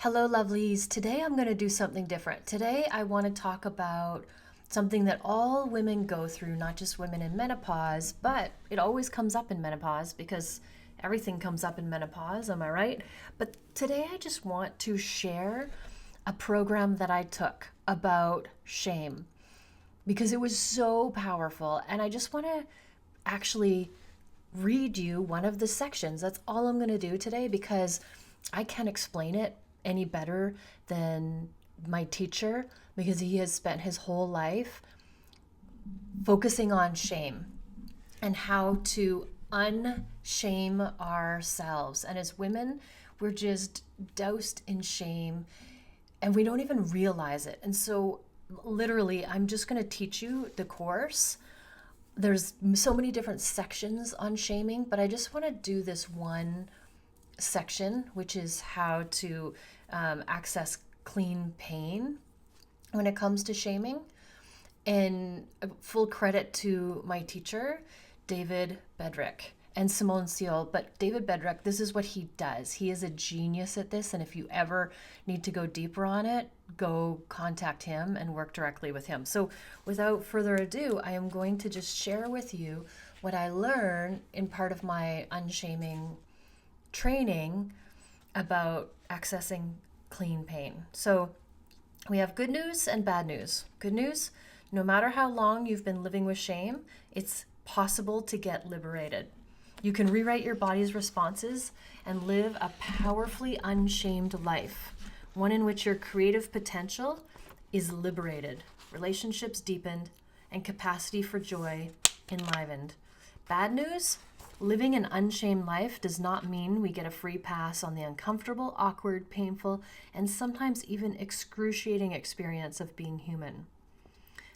Hello, lovelies. Today I'm going to do something different. Today I want to talk about something that all women go through, not just women in menopause, but it always comes up in menopause because everything comes up in menopause, am I right? But today I just want to share a program that I took about shame because it was so powerful. And I just want to actually read you one of the sections. That's all I'm going to do today because I can't explain it any better than my teacher because he has spent his whole life focusing on shame and how to unshame ourselves. And as women, we're just doused in shame and we don't even realize it. And so, literally, I'm just going to teach you the course. There's so many different sections on shaming, but I just want to do this one section, which is how to access clean pain when it comes to shaming. And full credit to my teacher, David Bedrick, and Simone Seal. But David Bedrick, this is what he does. He is a genius at this. And if you ever need to go deeper on it, go contact him and work directly with him. So without further ado, I am going to just share with you what I learned in part of my unshaming training about accessing clean pain. So we have good news and bad news. Good news, no matter how long you've been living with shame, it's possible to get liberated. You can rewrite your body's responses and live a powerfully unshamed life, one in which your creative potential is liberated, relationships deepened, and capacity for joy enlivened. Bad news, living an unshamed life does not mean we get a free pass on the uncomfortable, awkward, painful, and sometimes even excruciating experience of being human.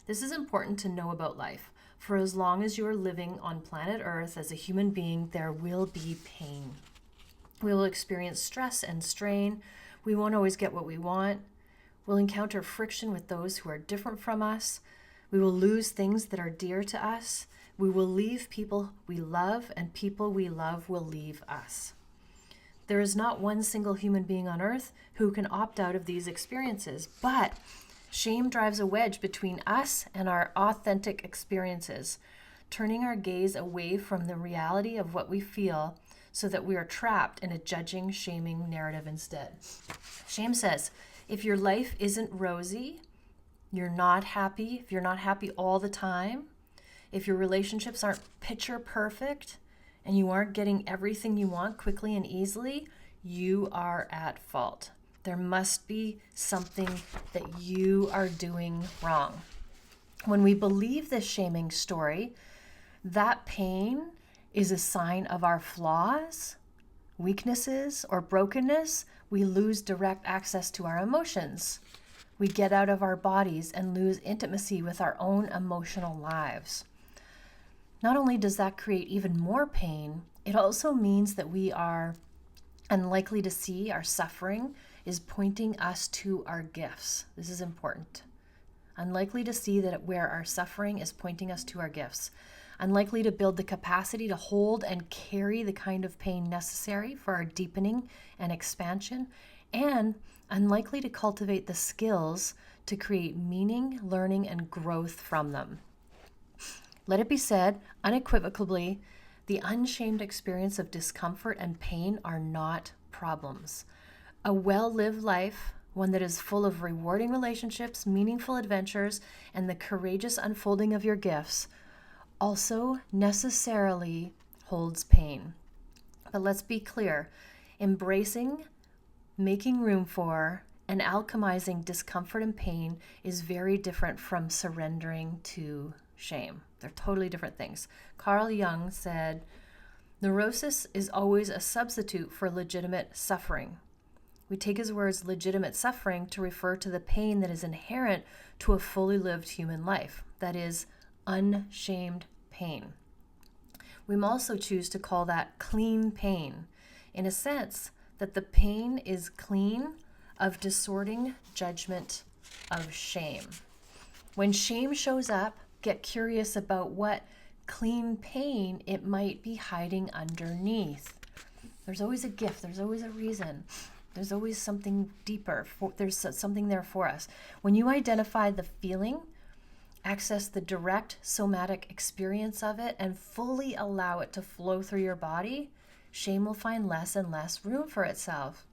This is important to know about life. For as long as you are living on planet Earth as a human being, there will be pain. We will experience stress and strain. We won't always get what we want. We'll encounter friction with those who are different from us. We will lose things that are dear to us. We will leave people we love, and people we love will leave us. There is not one single human being on earth who can opt out of these experiences, but shame drives a wedge between us and our authentic experiences, turning our gaze away from the reality of what we feel so that we are trapped in a judging, shaming narrative instead. Shame says, if your life isn't rosy, you're not happy, if you're not happy all the time, if your relationships aren't picture perfect and you aren't getting everything you want quickly and easily, you are at fault. There must be something that you are doing wrong. When we believe this shaming story, that pain is a sign of our flaws, weaknesses, or brokenness. We lose direct access to our emotions. We get out of our bodies and lose intimacy with our own emotional lives. Not only does that create even more pain, it also means that we are unlikely to see our suffering is pointing us to our gifts. This is important. Unlikely to see that where our suffering is pointing us to our gifts. Unlikely to build the capacity to hold and carry the kind of pain necessary for our deepening and expansion, and unlikely to cultivate the skills to create meaning, learning, and growth from them. Let it be said unequivocally, the unshamed experience of discomfort and pain are not problems. A well-lived life, one that is full of rewarding relationships, meaningful adventures, and the courageous unfolding of your gifts, also necessarily holds pain. But let's be clear, embracing, making room for, and alchemizing discomfort and pain is very different from surrendering to shame. They're totally different things. Carl Jung said, neurosis is always a substitute for legitimate suffering. We take his words legitimate suffering to refer to the pain that is inherent to a fully lived human life, that is, unshamed pain. We also choose to call that clean pain, in a sense that the pain is clean of distorting judgment of shame. When shame shows up, get curious about what clean pain it might be hiding underneath. There's always a gift, there's always a reason. There's always something deeper. There's something there for us. When you identify the feeling, access the direct somatic experience of it, and fully allow it to flow through your body, shame will find less and less room for itself.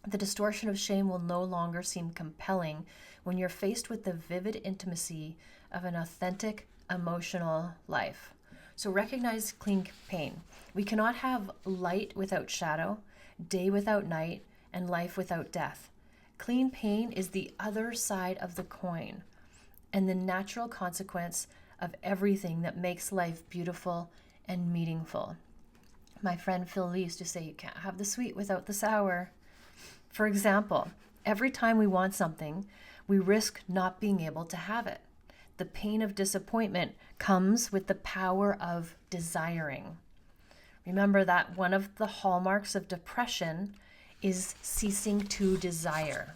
The distortion of shame will no longer seem compelling when you're faced with the vivid intimacy of an authentic emotional life. So recognize clean pain. We cannot have light without shadow, day without night, and life without death. Clean pain is the other side of the coin and the natural consequence of everything that makes life beautiful and meaningful. My friend Phil Lee used to say, you can't have the sweet without the sour. For example, every time we want something, we risk not being able to have it. The pain of disappointment comes with the power of desiring. Remember that one of the hallmarks of depression is ceasing to desire.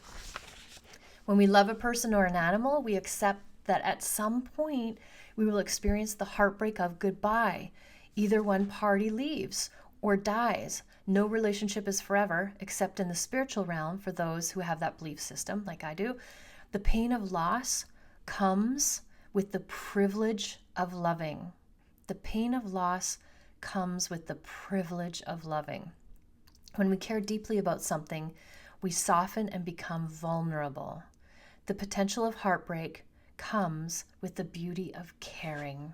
When we love a person or an animal, we accept that at some point we will experience the heartbreak of goodbye. Either one party leaves or dies. No relationship is forever, except in the spiritual realm for those who have that belief system, like I do. The pain of loss comes with the privilege of loving. The pain of loss comes with the privilege of loving. When we care deeply about something, we soften and become vulnerable. The potential of heartbreak comes with the beauty of caring.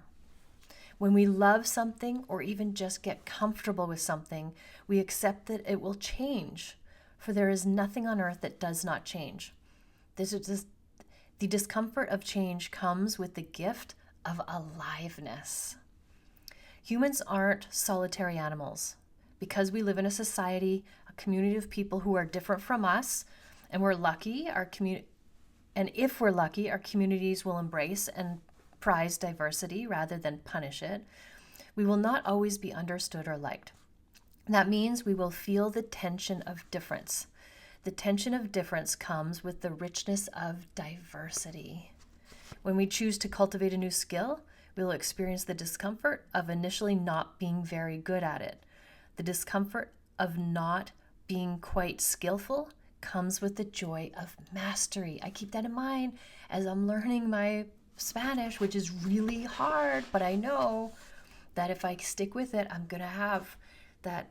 When we love something or even just get comfortable with something, we accept that it will change, for there is nothing on earth that does not change. The discomfort of change comes with the gift of aliveness. Humans aren't solitary animals. Because we live in a society, a community of people who are different from us, and we're lucky, if we're lucky, our communities will embrace and prize diversity rather than punish it. We will not always be understood or liked. That means we will feel the tension of difference. The tension of difference comes with the richness of diversity. When we choose to cultivate a new skill, we will experience the discomfort of initially not being very good at it. The discomfort of not being quite skillful comes with the joy of mastery. I keep that in mind as I'm learning my Spanish, which is really hard, but I know that if I stick with it, I'm going to have that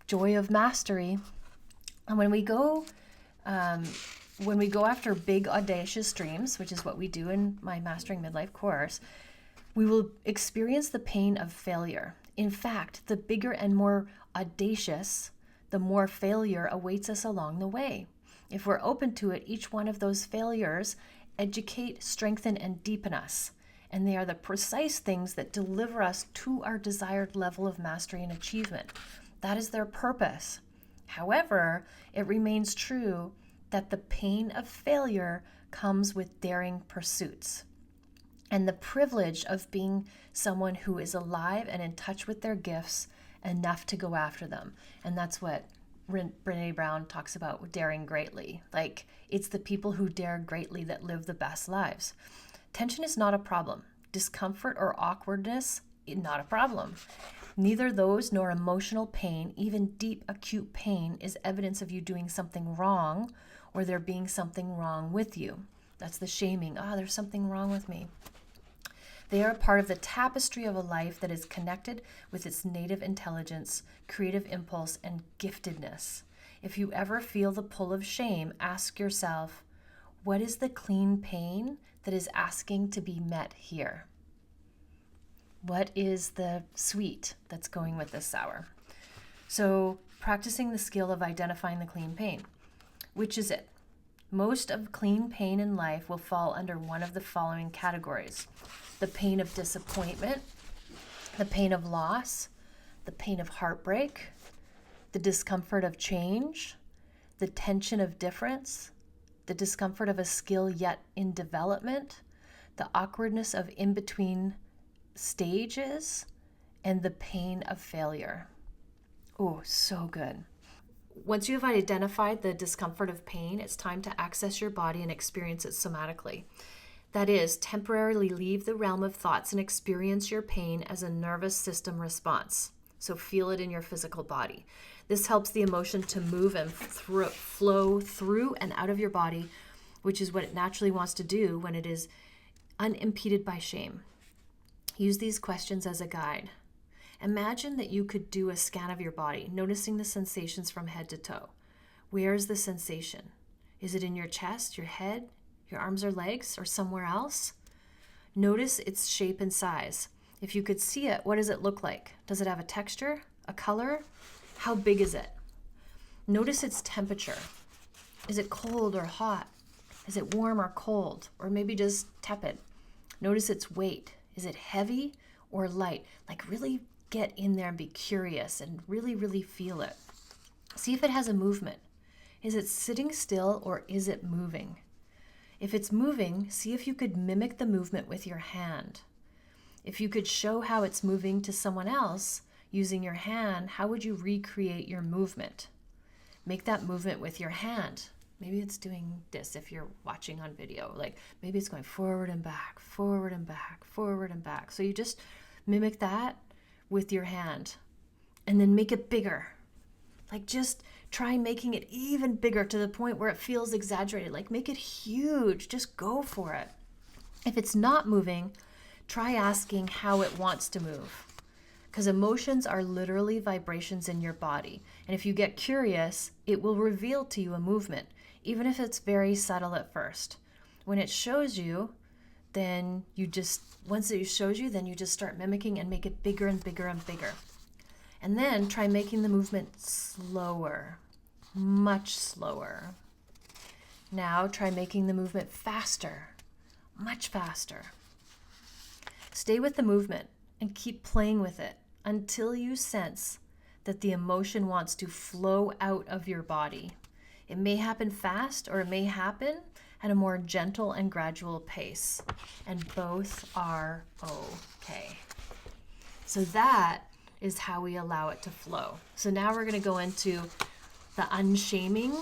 joy of mastery. And when we go after big, audacious dreams, which is what we do in my Mastering Midlife course, we will experience the pain of failure. In fact, the bigger and more audacious, the more failure awaits us along the way. If we're open to it, each one of those failures educate, strengthen, and deepen us. And they are the precise things that deliver us to our desired level of mastery and achievement. That is their purpose. However, it remains true that the pain of failure comes with daring pursuits and the privilege of being someone who is alive and in touch with their gifts enough to go after them. And that's what Brené Brown talks about, daring greatly. Like, it's the people who dare greatly that live the best lives. Tension is not a problem. Discomfort or awkwardness, not a problem. Neither those nor emotional pain, even deep acute pain, is evidence of you doing something wrong or there being something wrong with you. That's the shaming. There's something wrong with me. They are a part of the tapestry of a life that is connected with its native intelligence, creative impulse, and giftedness. If you ever feel the pull of shame, ask yourself, what is the clean pain that is asking to be met here? What is the sweet that's going with this sour? So, practicing the skill of identifying the clean pain. Which is it? Most of clean pain in life will fall under one of the following categories: the pain of disappointment, the pain of loss, the pain of heartbreak, the discomfort of change, the tension of difference, the discomfort of a skill yet in development, the awkwardness of in-between stages, and the pain of failure. Oh, so good. Once you have identified the discomfort of pain, it's time to access your body and experience it somatically. That is, temporarily leave the realm of thoughts and experience your pain as a nervous system response. So feel it in your physical body. This helps the emotion to move and flow through and out of your body, which is what it naturally wants to do when it is unimpeded by shame. Use these questions as a guide. Imagine that you could do a scan of your body, noticing the sensations from head to toe. Where is the sensation? Is it in your chest, your head, your arms or legs, or somewhere else? Notice its shape and size. If you could see it, what does it look like? Does it have a texture, a color? How big is it? Notice its temperature. Is it cold or hot? Is it warm or cold? Or maybe just tepid? Notice its weight. Is it heavy or light? Like really get in there and be curious and really, really feel it. See if it has a movement. Is it sitting still or is it moving? If it's moving, see if you could mimic the movement with your hand. If you could show how it's moving to someone else using your hand, how would you recreate your movement? Make that movement with your hand. Maybe it's doing this if you're watching on video. Like maybe it's going forward and back, forward and back, forward and back. So you just mimic that with your hand and then make it bigger. Like just try making it even bigger to the point where it feels exaggerated. Like make it huge. Just go for it. If it's not moving, try asking how it wants to move. Because emotions are literally vibrations in your body. And if you get curious, it will reveal to you a movement, even if it's very subtle at first. When it shows you, then once it shows you, then you just start mimicking and make it bigger and bigger and bigger. And then try making the movement slower, much slower. Now try making the movement faster, much faster. Stay with the movement and keep playing with it until you sense that the emotion wants to flow out of your body. It may happen fast or it may happen at a more gentle and gradual pace, and both are okay. So that is how we allow it to flow. So now we're going to go into the unshaming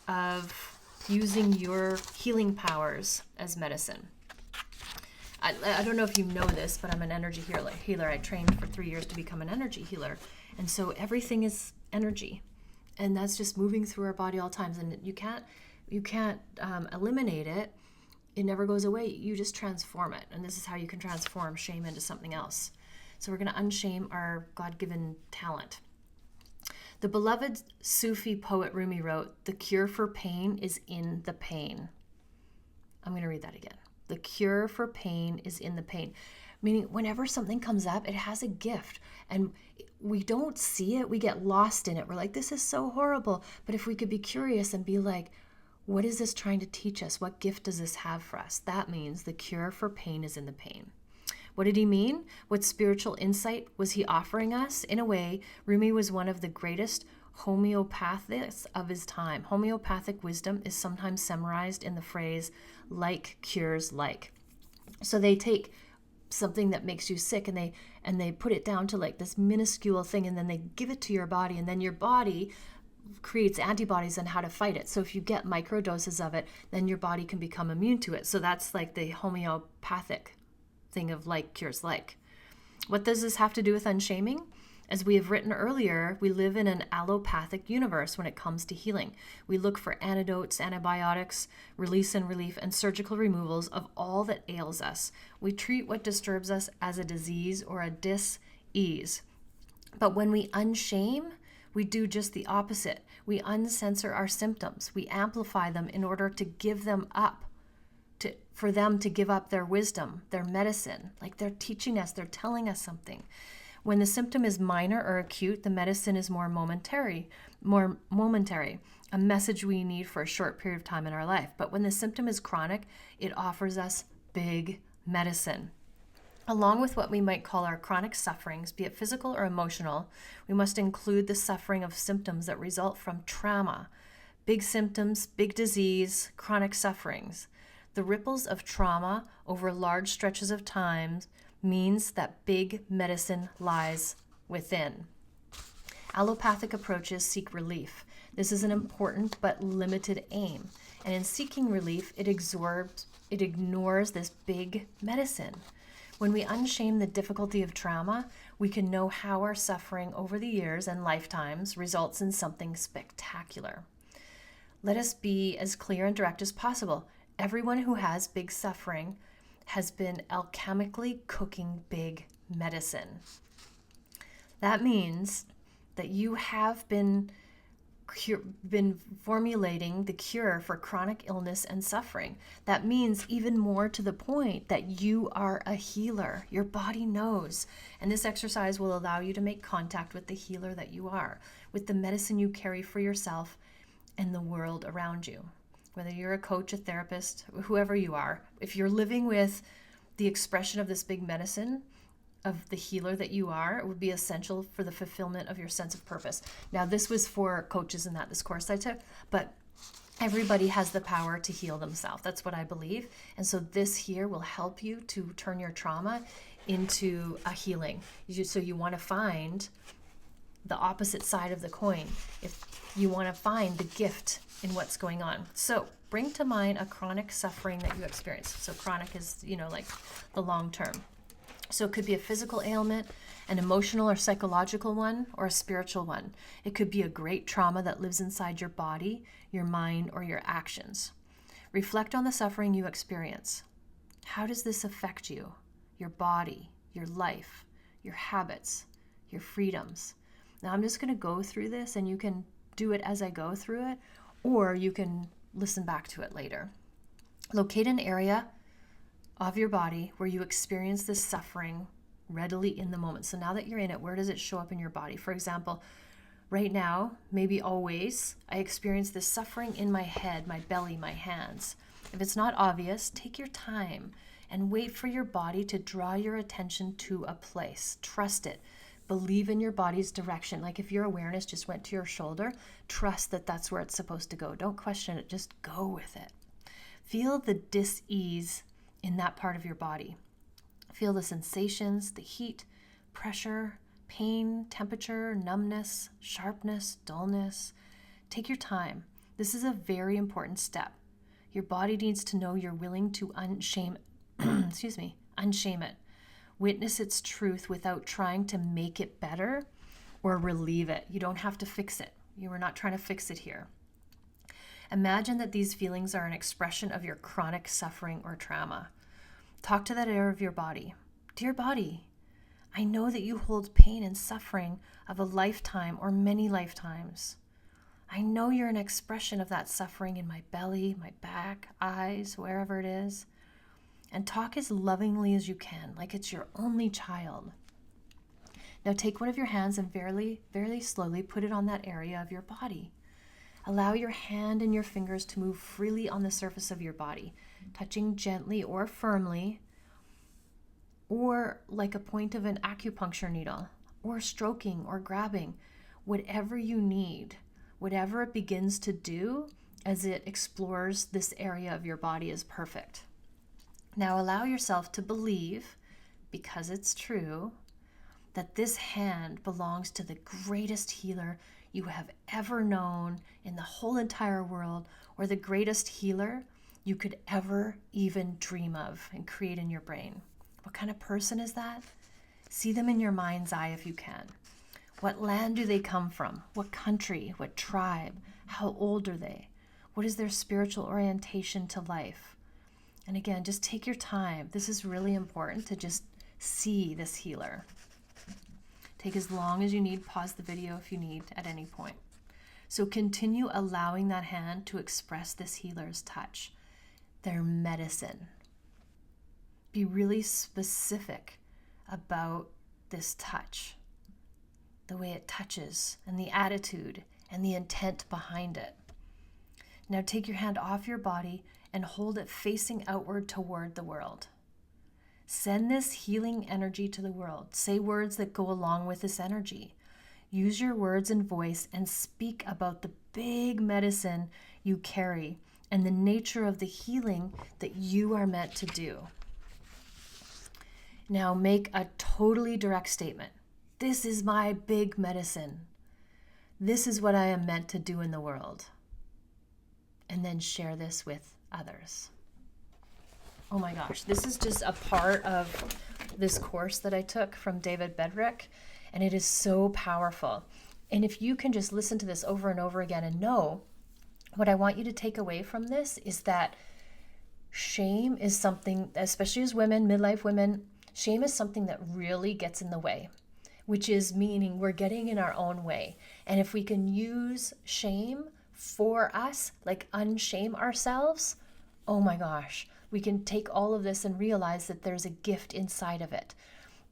of using your healing powers as medicine. I don't know if you know this, but I'm an energy healer. I trained for 3 years to become an energy healer. And so everything is energy. And that's just moving through our body all times. And you can't eliminate it. It never goes away. You just transform it. And this is how you can transform shame into something else. So we're going to unshame our God-given talent. The beloved Sufi poet Rumi wrote, "The cure for pain is in the pain." I'm going to read that again. The cure for pain is in the pain. Meaning whenever something comes up, it has a gift. And we don't see it. We get lost in it. We're like, this is so horrible. But if we could be curious and be like, what is this trying to teach us? What gift does this have for us? That means the cure for pain is in the pain. What did he mean? What spiritual insight was he offering us? In a way, Rumi was one of the greatest homeopathists of his time. Homeopathic wisdom is sometimes summarized in the phrase, like cures like. So they take something that makes you sick and they put it down to like this minuscule thing, and then they give it to your body, and then your body creates antibodies on how to fight it. So if you get micro doses of it, then your body can become immune to it. So that's like the homeopathic thing of like cures like. What does this have to do with unshaming? As we have written earlier, we live in an allopathic universe when it comes to healing. We look for antidotes, antibiotics, release and relief, and surgical removals of all that ails us. We treat what disturbs us as a disease or a dis-ease. But when we unshame, we do just the opposite. We uncensor our symptoms. We amplify them in order to give them up, for them to give up their wisdom, their medicine. Like they're teaching us, they're telling us something. When the symptom is minor or acute, the medicine is more momentary, a message we need for a short period of time in our life. But when the symptom is chronic, it offers us big medicine. Along with what we might call our chronic sufferings, be it physical or emotional, we must include the suffering of symptoms that result from trauma. Big symptoms, big disease, chronic sufferings. The ripples of trauma over large stretches of time means that big medicine lies within. Allopathic approaches seek relief. This is an important but limited aim. And in seeking relief, it ignores this big medicine. When we unshame the difficulty of trauma, we can know how our suffering over the years and lifetimes results in something spectacular. Let us be as clear and direct as possible. Everyone who has big suffering has been alchemically cooking big medicine. That means that you have been formulating the cure for chronic illness and suffering. That means even more to the point that you are a healer. Your body knows. And this exercise will allow you to make contact with the healer that you are, with the medicine you carry for yourself and the world around you. Whether you're a coach, a therapist, whoever you are, if you're living with the expression of this big medicine, of the healer that you are, it would be essential for the fulfillment of your sense of purpose. Now, this was for coaches in this course I took, but everybody has the power to heal themselves. That's what I believe. And so this here will help you to turn your trauma into a healing. So you want to find the opposite side of the coin. If you want to find the gift in what's going on. So bring to mind a chronic suffering that you experience. So chronic is, like the long term. So it could be a physical ailment, an emotional or psychological one, or a spiritual one. It could be a great trauma that lives inside your body, your mind, or your actions. Reflect on the suffering you experience. How does this affect you, your body, your life, your habits, your freedoms? Now I'm just going to go through this, and you can do it as I go through it, or you can listen back to it later. Locate an area of your body where you experience this suffering readily in the moment. So now that you're in it, where does it show up in your body? For example, right now, maybe always, I experience this suffering in my head, my belly, my hands. If it's not obvious, take your time and wait for your body to draw your attention to a place. Trust it. Believe in your body's direction. Like if your awareness just went to your shoulder, trust that that's where it's supposed to go. Don't question it, just go with it. Feel the dis-ease in that part of your body. Feel the sensations, the heat, pressure, pain, temperature, numbness, sharpness, dullness. Take your time. This is a very important step. Your body needs to know you're willing to unshame it. Witness its truth without trying to make it better or relieve it. You don't have to fix it. You are not trying to fix it here. Imagine that these feelings are an expression of your chronic suffering or trauma. Talk to that area of your body. Dear body, I know that you hold pain and suffering of a lifetime or many lifetimes. I know you're an expression of that suffering in my belly, my back, eyes, wherever it is. And talk as lovingly as you can, like it's your only child. Now take one of your hands and very, very slowly put it on that area of your body. Allow your hand and your fingers to move freely on the surface of your body, touching gently or firmly, or like a point of an acupuncture needle, or stroking or grabbing, whatever you need, whatever it begins to do as it explores this area of your body is perfect. Now allow yourself to believe, because it's true, that this hand belongs to the greatest healer you have ever known in the whole entire world, or the greatest healer you could ever even dream of and create in your brain. What kind of person is that? See them in your mind's eye if you can. What land do they come from? What country? What tribe? How old are they? What is their spiritual orientation to life? And again, just take your time. This is really important to just see this healer. Take as long as you need. Pause the video if you need at any point. So continue allowing that hand to express this healer's touch, their medicine. Be really specific about this touch, the way it touches, and the attitude and the intent behind it. Now take your hand off your body and hold it facing outward toward the world. Send this healing energy to the world. Say words that go along with this energy. Use your words and voice and speak about the big medicine you carry and the nature of the healing that you are meant to do. Now make a totally direct statement. This is my big medicine. This is what I am meant to do in the world. And then share this with others. Oh my gosh, this is just a part of this course that I took from David Bedrick, and it is so powerful. And if you can just listen to this over and over again and know, what I want you to take away from this is that shame is something, especially as women, midlife women, shame is something that really gets in the way, which is meaning we're getting in our own way. And if we can use shame for us, like unshame ourselves, oh my gosh, we can take all of this and realize that there's a gift inside of it.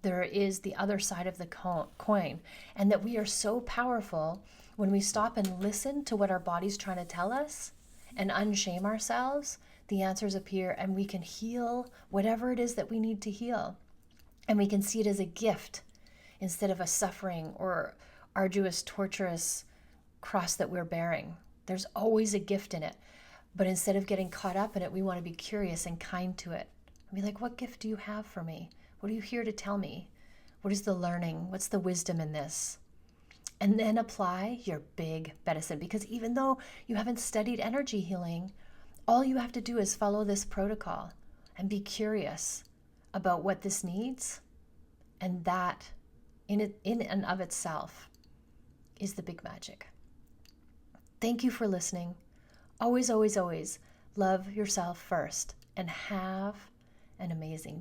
There is the other side of the coin, and that we are so powerful when we stop and listen to what our body's trying to tell us and unshame ourselves. The answers appear, and we can heal whatever it is that we need to heal. And we can see it as a gift instead of a suffering or arduous, torturous cross that we're bearing. There's always a gift in it. But instead of getting caught up in it, we want to be curious and kind to it. And be like, what gift do you have for me? What are you here to tell me? What is the learning? What's the wisdom in this? And then apply your big medicine. Because even though you haven't studied energy healing, all you have to do is follow this protocol and be curious about what this needs. And that, in and of itself, is the big magic. Thank you for listening. Always, always, always love yourself first and have an amazing day.